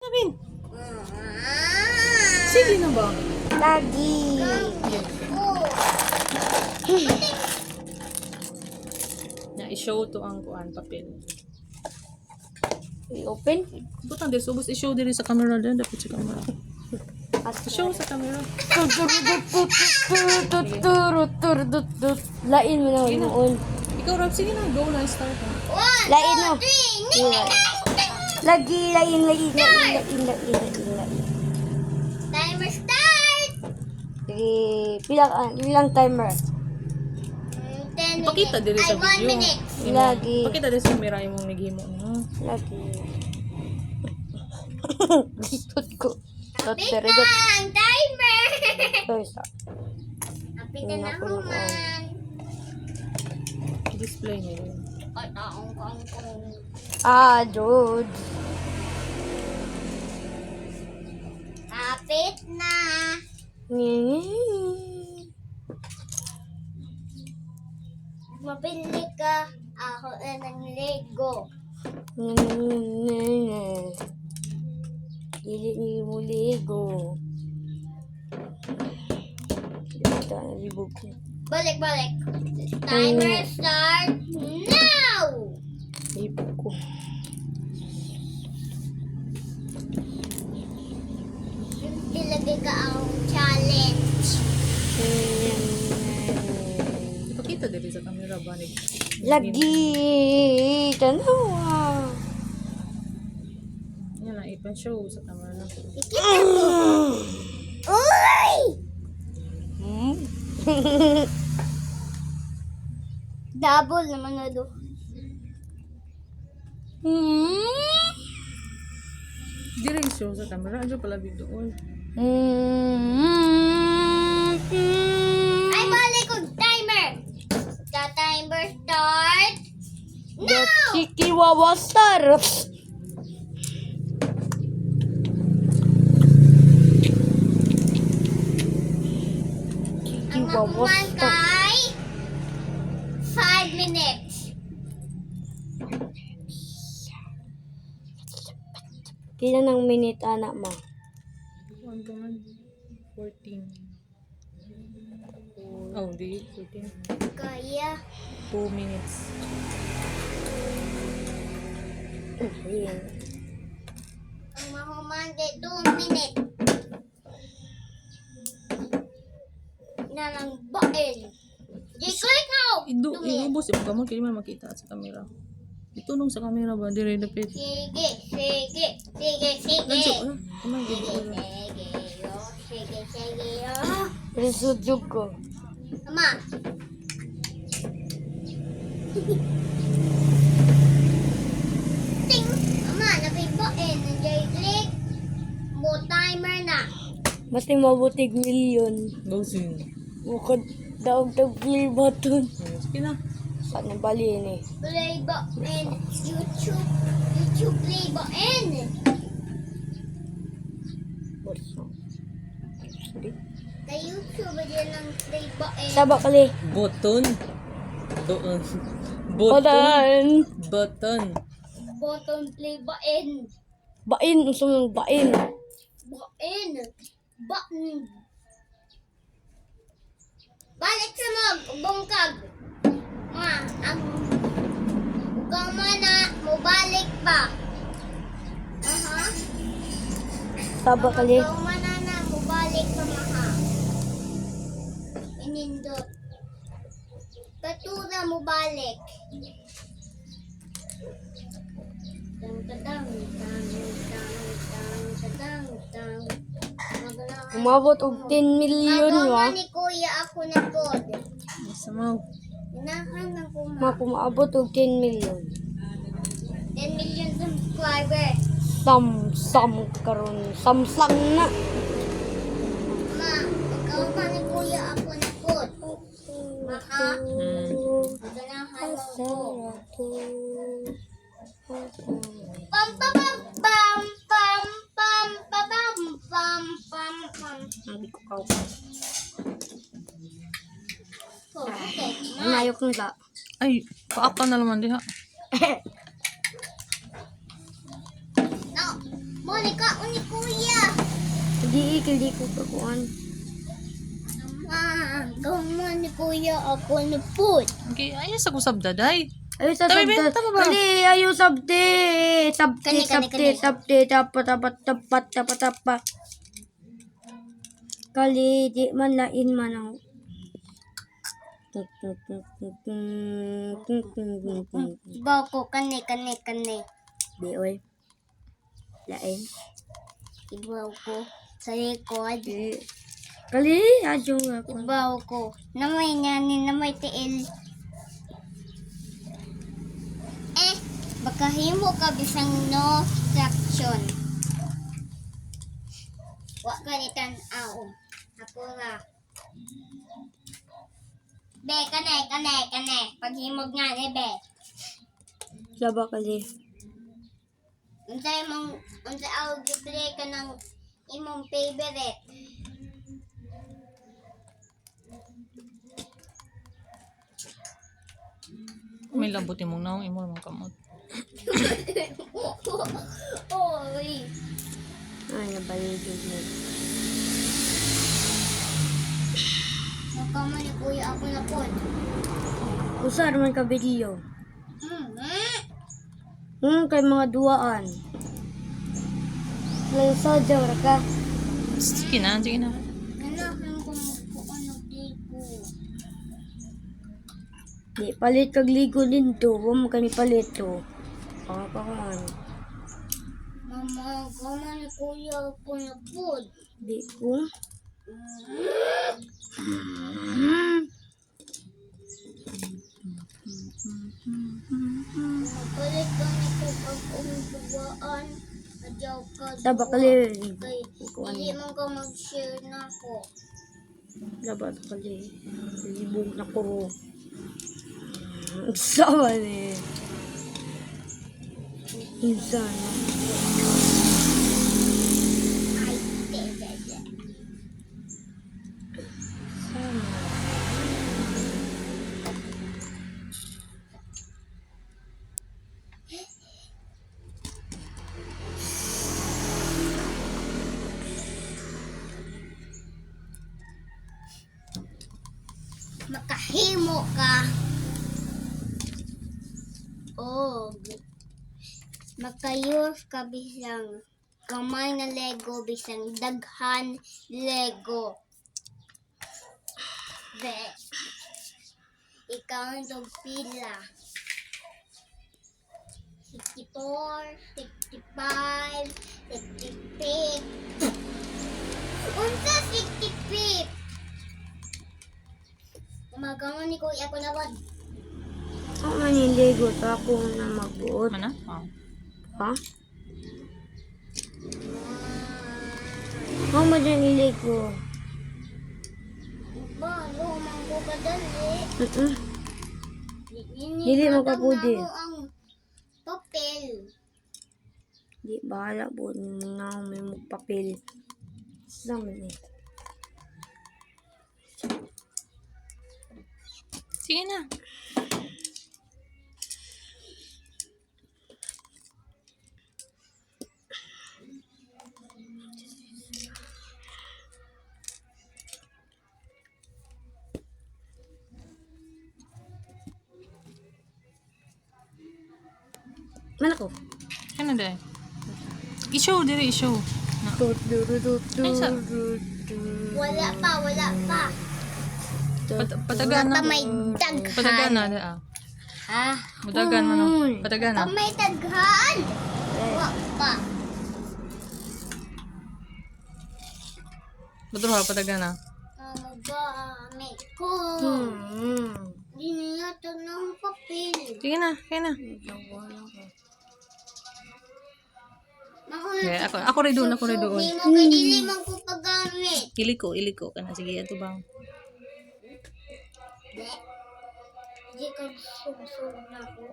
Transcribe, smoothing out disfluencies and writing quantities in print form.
Sabihin. Sige na ba? Lagi. Na i-show to ang kuan papel. I-open. Butang des ubos i-show diri sa camera din dapat sa camera. I-show sa camera. Lain mo na noon. Ikaw Rob, sige na, go na start na. Lain mo. Lagi, lain. Timer start! Bilang timer. 10 Pakita diri sa Ay, 1 video. minute. Lagi. Pakita diri sa camera imong naghimo no. Lagi. Tut ko. Tut Kapit very na good. ang timer! Toy Kapit na human. Display niya yun. Kataong kangkong. Dude. Kapit na. Mapili ka. Ako ng Lego. Dili ni mo ligo. Dito na libog ko. Balik. Timer start now! Libog ko. Ilagay ka ang challenge. Ipakita diri sa camera ba ni. Lagi. Tanawa. Yan na ipa-show sa camera. Ikita ko. Uy! Double naman na do. Diri show sa camera, ajo pala video on. Ay, balik ko timer. The timer start now! Chikiwawa star. Ang Chikiwawa makuman star. kay 5 minutes. Kila ng minute anak mo. Kuan ka man. 14. Oh, di 14. Kaya 2 minutes. Ayan. ang makuman kay 2 minutes. Na lang bain. Click now! Iubos yung kamon kaya man makita sa camera. Itunong sa camera ba diri dapit. Sige. Nandiyo na. Kamay gid ko. Sige, yo. Resudyo ko. Ama. Ting! Ama, napibain. Nandiyan click. Mo timer na. Basta mabutig milyon. Go sing. Bukod daog tag play button. Sige na. Saan na bali ni? Play button. YouTube play button. Kay YouTube dyan ang play button. Saba kali. Button. Doon. Hold on. Button. Button play button. Bain. Gusto mong bain. Button. Button. Balik sa mag. Bungkag. Ang ikaw na mubalik pa. Aha. Saba kali. Ikaw na mubalik pa maha. Inindot. Patura mubalik. Tang. Umabot og 10 milyon wa. Magawa ni Kuya ako na code. Samaw. Inahan ng kuma. Makumabot og 10 milyon. 10 million subscribers. Sam karon. Samsung na. Ma, magawa ni Kuya ako na code. Maka, ganahan mo ko. Pam pam pam pam pam pam pam pam pam. Sabi ko kaw. Oh, okay. Nayok nila. Ay, paaka na naman diha. No. Monica, uni kuya. Hindi ko kakuan. Gamo ni kuya ako na put. Okay, ayos ako sabdaday. Ayun sa Tama ba? sabda. Tama ba? Kali, ayun sabde. Kani, kani. Sabde. Tapat. Kali, di man lain man ang... Baw ko, kani. Di, oy. Lain. Ibaw ko. Sa likod. Di. Kali, adyo nga ko. Ibaw ko. Namay nyanin, namay tiil. Baka himo ka bisang no traction. Wa ka ni tan-aw. Ako nga. Be, kane. Paghimog nga ni be. Saba kali. Unsay aw giplay ka ng imong favorite. May labot imong naong imo mong kamot. Oy. Ay, nabaligid mo. Nakama ni kuya ako na po. Usa naman ka video. Mm. Kay mga duaan. Lang sa jawra ka. Sige na. Anak, ang kumukuha ng ligo. Di, palit kag ligo din to. Huwag mo kani palit to. Pakapakan. Mama, kama ni kuya ako na po. Di ko. Magpalit ka na po akong tuwaan. Adyaw ka. Saba kali. Kay, hindi man ka mag-share na ako. Dapat kali. Libog na ko. Sama ni. Insan. Ay, de. Sama. Makahimo ka. Makayos ka bisang kamay na Lego, bisang daghan Lego. Be. Ikaw ang pila. 64, 65, 65. Unsa 65? Umagangan ni kuya ko na ba? Ako maniligo to ako na magbuot. Mana? Oh. Ha? Ako mo dyan iligo. Ba, lumang ko ka dali. Dili mo ka pwede. Ang papel. Di, bahala po. Na may magpapil. Sama ni. Sige na. Mana ko? Ano dahil? I-show, diri i-show. Na. Ay, sa- Wala pa. Patagan na. Pa may daghan. Patagan na. Ha? Patagan mo no. Patagan na. Pa may daghan. Wala pa. Betul ha, patagan na. Ang gamit ko. Hmm. Hindi niya ito ng papel. Sige na, kaya na. Okay, ako rin doon. Hindi mo kadili man ko paggamit. Iliko ka na. Sige, ito bang. Hindi ka sub na ko.